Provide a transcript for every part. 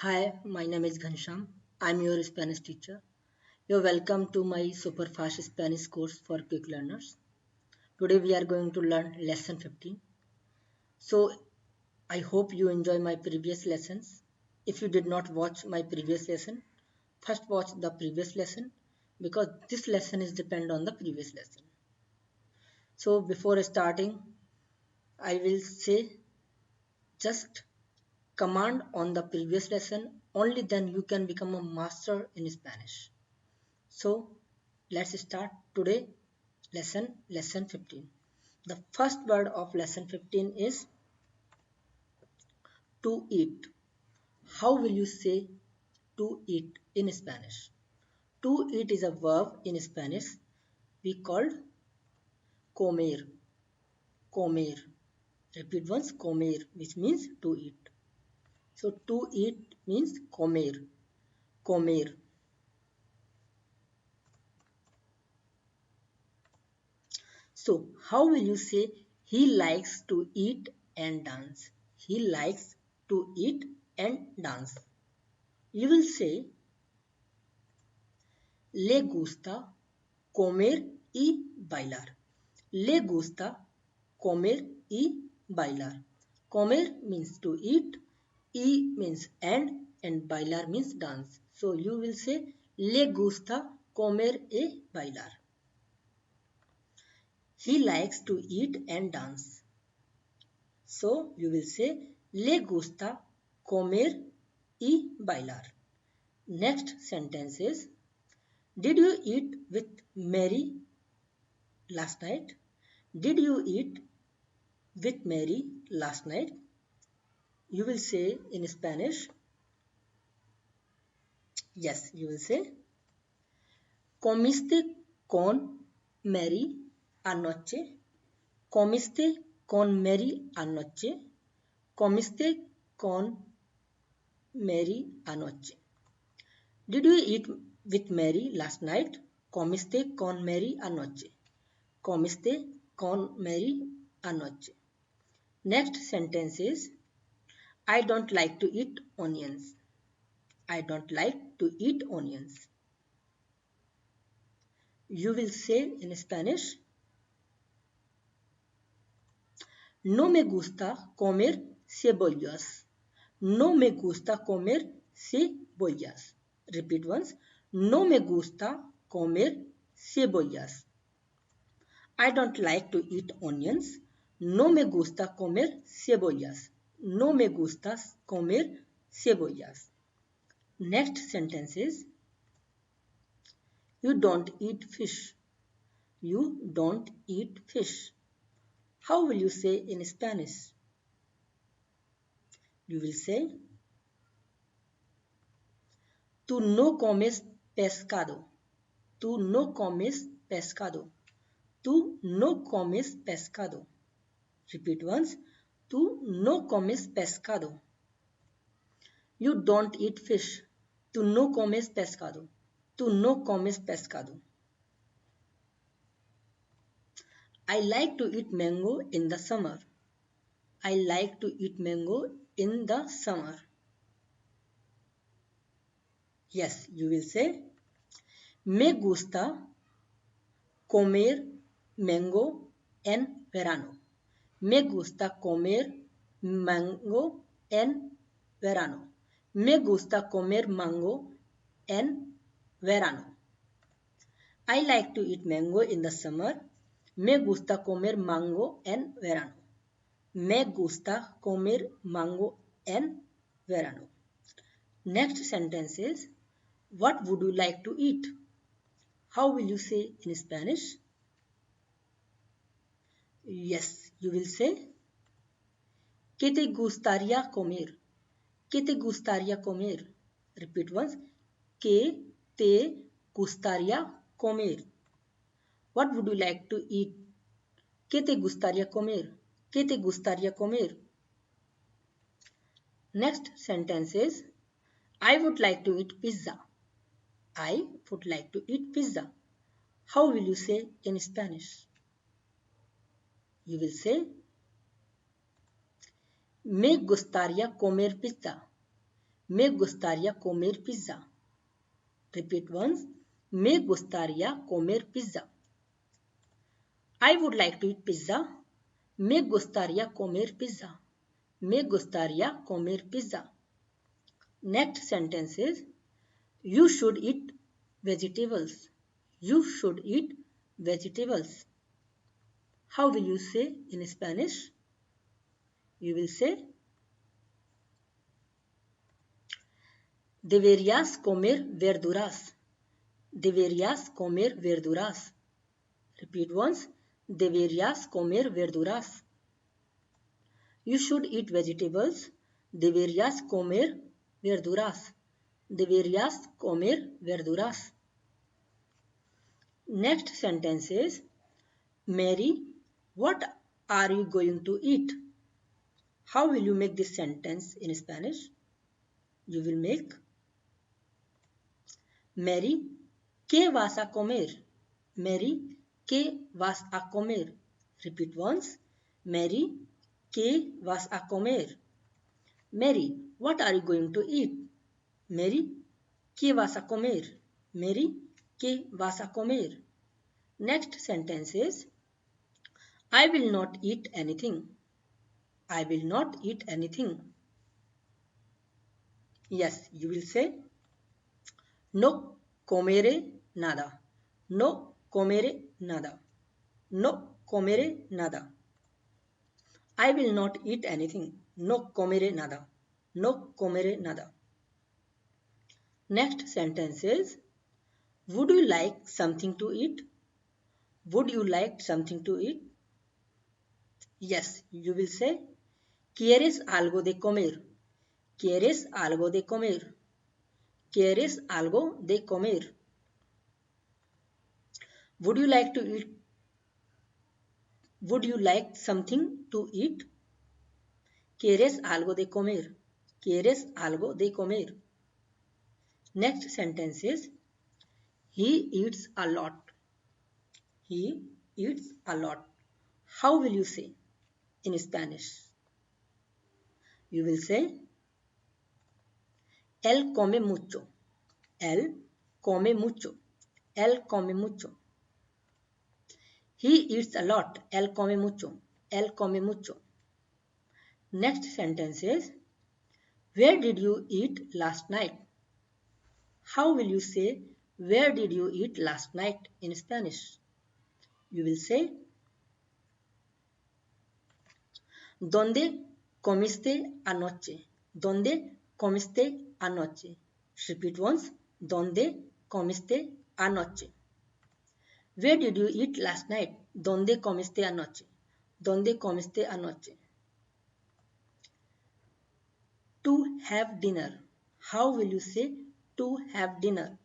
Hi, my name is Ghansham. I'm your Spanish teacher. You're welcome to my super fast Spanish course for quick learners. Today we are going to learn lesson 15. So I hope you enjoy my previous lessons. If you did not watch my previous lesson, first watch the previous lesson because this lesson is depend on the previous lesson. So before starting, I will say just command on the previous lesson, only then you can become a master in Spanish. So let's start today lesson 15. The first word of lesson 15 is to eat. How will you say to eat in Spanish? To eat is a verb in Spanish we called comer. Comer. Repeat once, comer, which means to eat. So to eat means comer. Comer. So how will you say he likes to eat and dance? He likes to eat and dance. You will say le gusta comer y bailar. Le gusta comer y bailar. Comer means to eat, y means and bailar means dance. So you will say le gusta comer y bailar. He likes to eat and dance. So you will say le gusta comer y bailar. Next sentence is, did you eat with Mary last night? Did you eat with Mary last night? You will say in Spanish, yes, you will say, ¿comiste con Mary anoche? ¿Comiste con Mary anoche? ¿Comiste con Mary anoche? Did you eat with Mary last night? ¿Comiste con Mary anoche? ¿Comiste con Mary anoche? Next sentence is, I don't like to eat onions. I don't like to eat onions. You will say in Spanish, no me gusta comer cebollas. No me gusta comer cebollas. Repeat once. No me gusta comer cebollas. I don't like to eat onions. No me gusta comer cebollas. No me gusta comer cebollas. Next sentence is, you don't eat fish. You don't eat fish. How will you say in Spanish? You will say, tú no comes pescado. Tú no comes pescado. Tú no comes pescado. Repeat once. Tú no comes pescado. You don't eat fish. Tú no comes pescado. Tú no comes pescado. I like to eat mango in the summer. I like to eat mango in the summer. Yes, you will say, me gusta comer mango en verano. Me gusta comer mango en verano. Me gusta comer mango en verano. I like to eat mango in the summer. Me gusta comer mango en verano. Me gusta comer mango en verano. Next sentence is, what would you like to eat? How will you say in Spanish? Yes, you will say, ¿qué te gustaría comer? ¿Qué te gustaría comer? Repeat once. ¿Qué te gustaría comer? What would you like to eat? ¿Qué te gustaría comer? ¿Qué te gustaría comer? Next sentence is, I would like to eat pizza. I would like to eat pizza. How will you say in Spanish? You will say, me gustaría comer pizza. Me gustaría comer pizza. Repeat once. Me gustaría comer pizza. I would like to eat pizza. Me gustaría comer pizza. Me gustaría comer pizza. Next sentence is, you should eat vegetables. You should eat vegetables. How will you say in Spanish? You will say, deberías comer verduras. Deberías comer verduras. Repeat once. Deberías comer verduras. You should eat vegetables. Deberías comer verduras. Deberías comer verduras. Next sentence is, Mary, what are you going to eat? How will you make this sentence in Spanish? You will make, Mary, ¿qué vas a comer? Mary, ¿qué vas a comer? Repeat once. Mary, ¿qué vas a comer? Mary, what are you going to eat? Mary, ¿qué vas a comer? Mary, ¿qué vas a comer? Next sentence is, I will not eat anything. I will not eat anything. Yes, you will say, no comeré nada. No comeré nada. No comeré nada. I will not eat anything. No comeré nada. No comeré nada. Next sentence is, would you like something to eat? Would you like something to eat? Yes, you will say, ¿quieres algo de comer? ¿Quieres algo de comer? ¿Quieres algo de comer? Would you like to eat? Would you like something to eat? ¿Quieres algo de comer? ¿Quieres algo de comer? Next sentence is, he eats a lot. He eats a lot. How will you say in Spanish? You will say, él come mucho. Él come mucho. Él come mucho. He eats a lot. Él come mucho. Él come mucho. Next sentence is, where did you eat last night? How will you say, where did you eat last night in Spanish? You will say, ¿dónde comiste anoche? ¿Dónde comiste anoche? Repeat once. ¿Dónde comiste anoche? Where did you eat last night? ¿Dónde comiste anoche? ¿Dónde comiste anoche? To have dinner. How will you say to have dinner?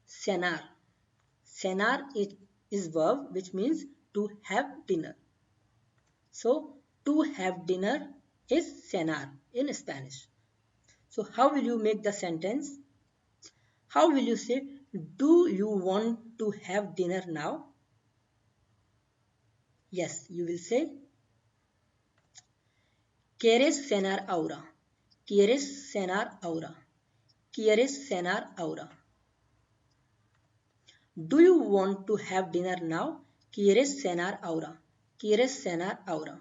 Cenar. Cenar is verb which means to have dinner. So, to have dinner is cenar in Spanish. So, how will you make the sentence? How will you say, do you want to have dinner now? Yes, you will say, ¿quieres cenar ahora? ¿Quieres cenar ahora? ¿Quieres cenar ahora? Do you want to have dinner now? ¿Quieres cenar ahora? ¿Quieres cenar ahora?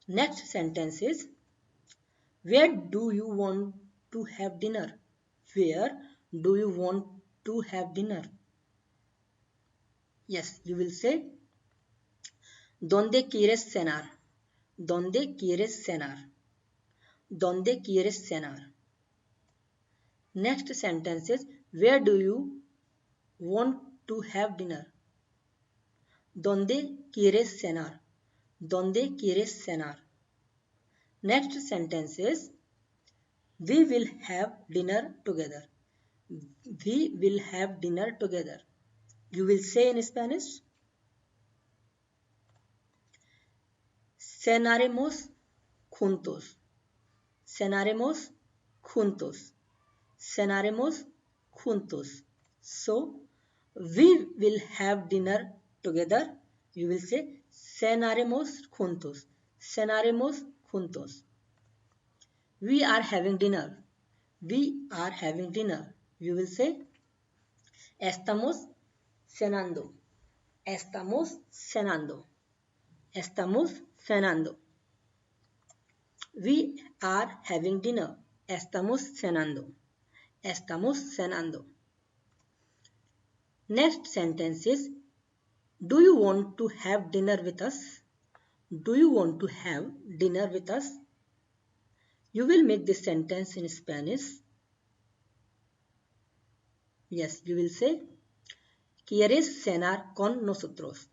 Next sentence is, where do you want to have dinner? Where do you want to have dinner? Yes, you will say, ¿dónde quieres cenar? ¿Dónde quieres cenar? ¿Dónde quieres cenar? Next sentence is, where do you want to have dinner? ¿Dónde quieres cenar? ¿Dónde quieres cenar? Next sentence is, we will have dinner together. We will have dinner together. You will say in Spanish, cenaremos juntos. Cenaremos juntos. Cenaremos juntos. So, we will have dinner together. You will say, cenaremos juntos. Cenaremos juntos. We are having dinner. We are having dinner. You will say Estamos cenando. Estamos cenando. Estamos cenando. We are having dinner. Estamos cenando. Estamos cenando. Next sentence is, do you want to have dinner with us? Do you want to have dinner with us? You will make this sentence in Spanish. Yes, you will say, ¿quieres cenar con nosotros?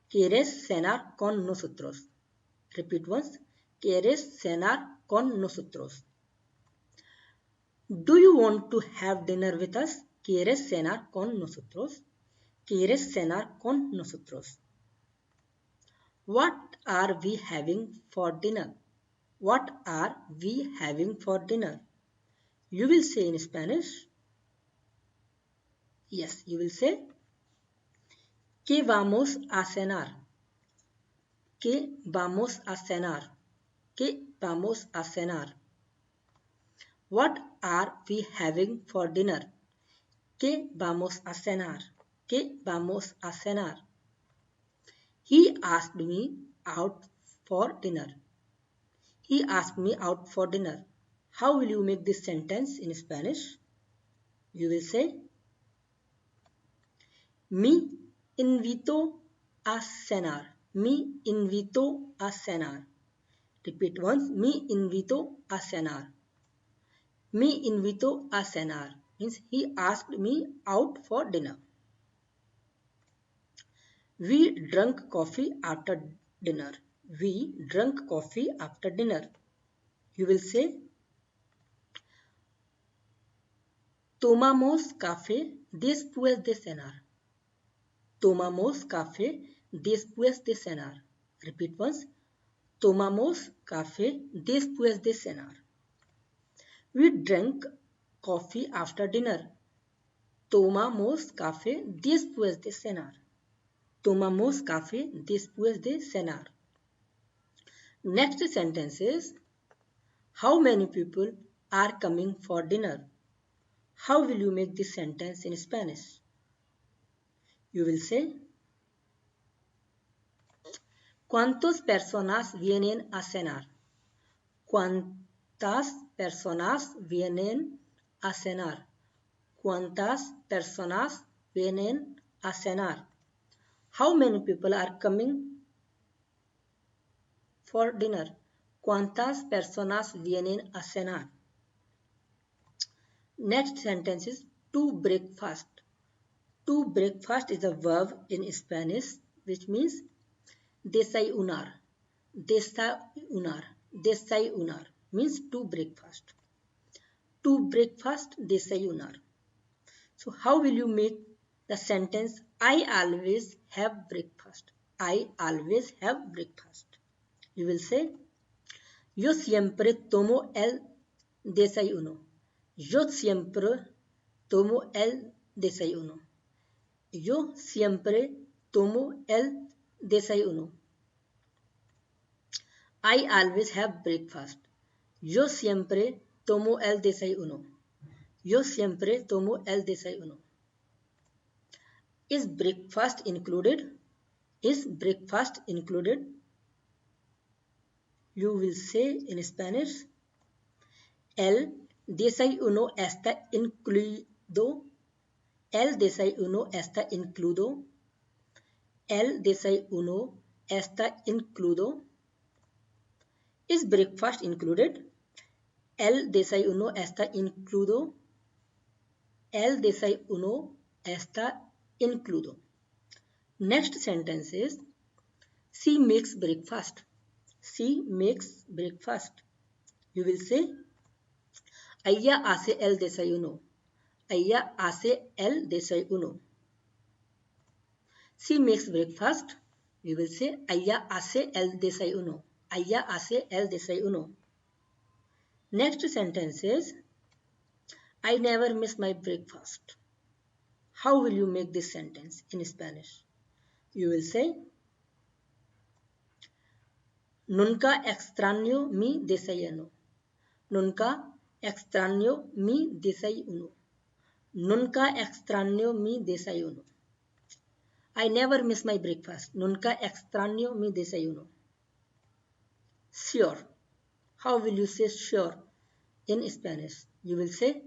¿Quieres cenar con nosotros? Repeat once. ¿Quieres cenar con nosotros? Do you want to have dinner with us? ¿Quieres cenar con nosotros? ¿Quieres cenar con nosotros? What are we having for dinner? What are we having for dinner? You will say in Spanish. Yes, you will say, ¿qué vamos a cenar? ¿Qué vamos a cenar? ¿Qué vamos a cenar? What are we having for dinner? ¿Qué vamos a cenar? ¿Qué vamos a cenar? He asked me out for dinner. He asked me out for dinner. How will you make this sentence in Spanish? You will say, me invito a cenar. Me invito a cenar. Repeat once. Me invito a cenar. Me invito a cenar means he asked me out for dinner. We drank coffee after dinner. We drank coffee after dinner. You will say, tomamos café después de cenar. Tomamos café después de cenar. Repeat once. Tomamos café después de cenar. We drank coffee after dinner. Tomamos café después de cenar. Tomamos café después de cenar. Next sentence is, how many people are coming for dinner? How will you make this sentence in Spanish? You will say, ¿cuántas personas vienen a cenar? ¿Cuántas personas vienen a cenar? ¿Cuántas personas vienen a cenar? How many people are coming for dinner? ¿Cuántas personas vienen a cenar? Next sentence is, to breakfast. To breakfast is a verb in Spanish which means desayunar. Desayunar. Desayunar means to breakfast. To breakfast, desayunar. So how will you make the sentence, I always have breakfast? I always have breakfast. You will say, yo siempre tomo el desayuno. Yo siempre tomo el desayuno. Yo siempre tomo el desayuno. I always have breakfast. Yo siempre tomo el desayuno. Yo siempre tomo el desayuno. Is breakfast included? Is breakfast included? You will say in Spanish, el desayuno está incluido. El desayuno está incluido. El desayuno está incluido. Is breakfast included? El desayuno está incluido. El desayuno está incluido. Next sentence is, she makes breakfast. She makes breakfast. You will say, ella hace el desayuno. Ella hace el desayuno. She makes breakfast. You will say, ella hace el desayuno. Ella hace el desayuno. Next sentence is, I never miss my breakfast. How will you make this sentence in Spanish? You will say, nunca extraño mi desayuno. Nunca extraño mi desayuno. Nunca extraño mi desayuno. I never miss my breakfast. Nunca extraño mi desayuno. Sure. How will you say sure in Spanish? You will say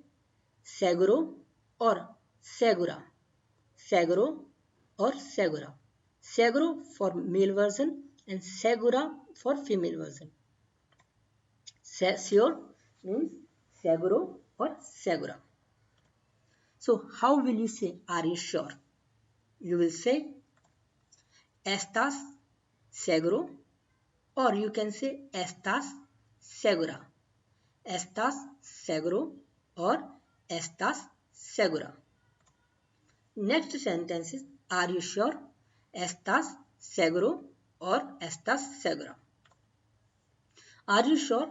seguro or segura. Seguro or segura. Seguro for male version and segura for female version. Sure means seguro or segura. So how will you say are you sure? You will say Estás seguro or you can say Estás segura. Estás seguro or Estás segura. Next sentence is are you sure? Estás seguro or Estás segura. Are you sure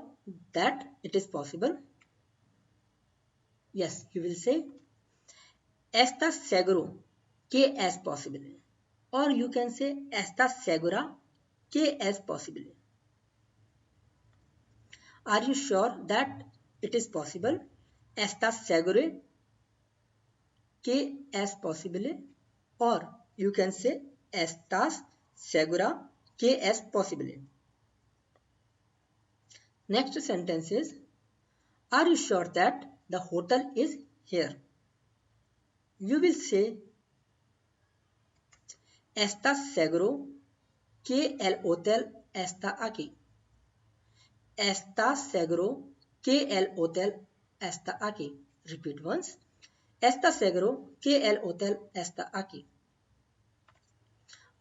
that it is possible? Yes, you will say Estás seguro que es posible. Or you can say Estás segura que es posible. Are you sure that it is possible? ¿Estás seguro que es posible? Or you can say ¿Estás segura que es posible? Next sentence is are you sure that the hotel is here? You will say ¿Estás seguro que el hotel está aquí? ¿Estás seguro que el hotel está aquí? Repeat once. ¿Estás seguro que el hotel está aquí?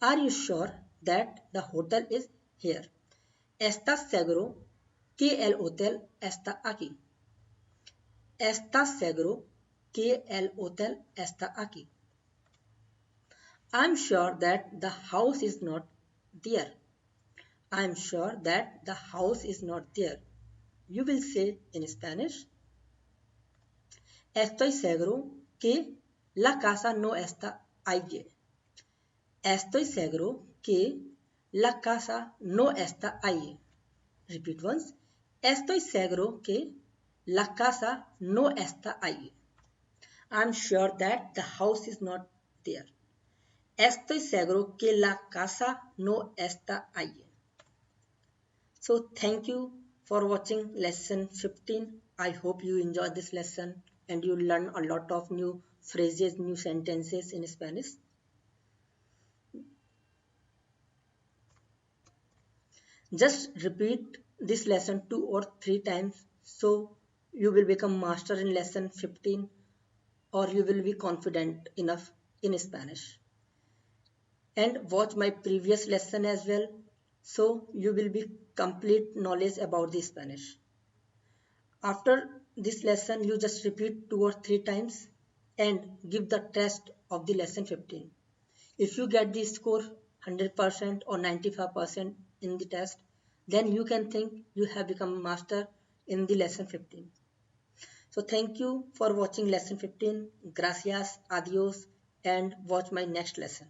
Are you sure that the hotel is here? ¿Estás seguro que el hotel está aquí? ¿Estás seguro que el hotel está aquí? I'm sure that the house is not there. I'm sure that the house is not there. You will say in Spanish, estoy seguro que la casa no está allí. Estoy seguro que la casa no está allí. Repeat once. Estoy seguro que la casa no está allí. I'm sure that the house is not there. Estoy seguro que la casa no está allí. So thank you for watching lesson 15. I hope you enjoyed this lesson and you learn a lot of new phrases, new sentences in Spanish. Just repeat this lesson 2 or 3 times so you will become master in lesson 15 or you will be confident enough in Spanish. And watch my previous lesson as well so you will be complete knowledge about the Spanish. After this lesson you just repeat 2 or 3 times and give the test of the lesson 15. If you get the score 100% or 95% in the test, then you can think you have become master in the lesson 15. So thank you for watching lesson 15. Gracias, adios, and watch my next lesson.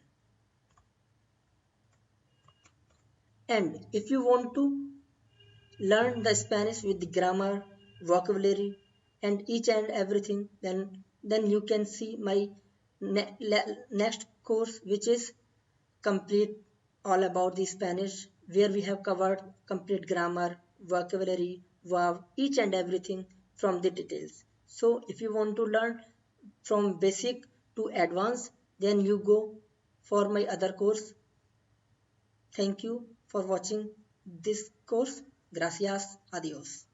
And if you want to learn the Spanish with the grammar, vocabulary, and each and everything, then you can see my next course, which is complete all about the Spanish, where we have covered complete grammar, vocabulary, verb, each and everything from the details. So if you want to learn from basic to advanced, then you go for my other course. Thank you for watching this course. Gracias. Adios.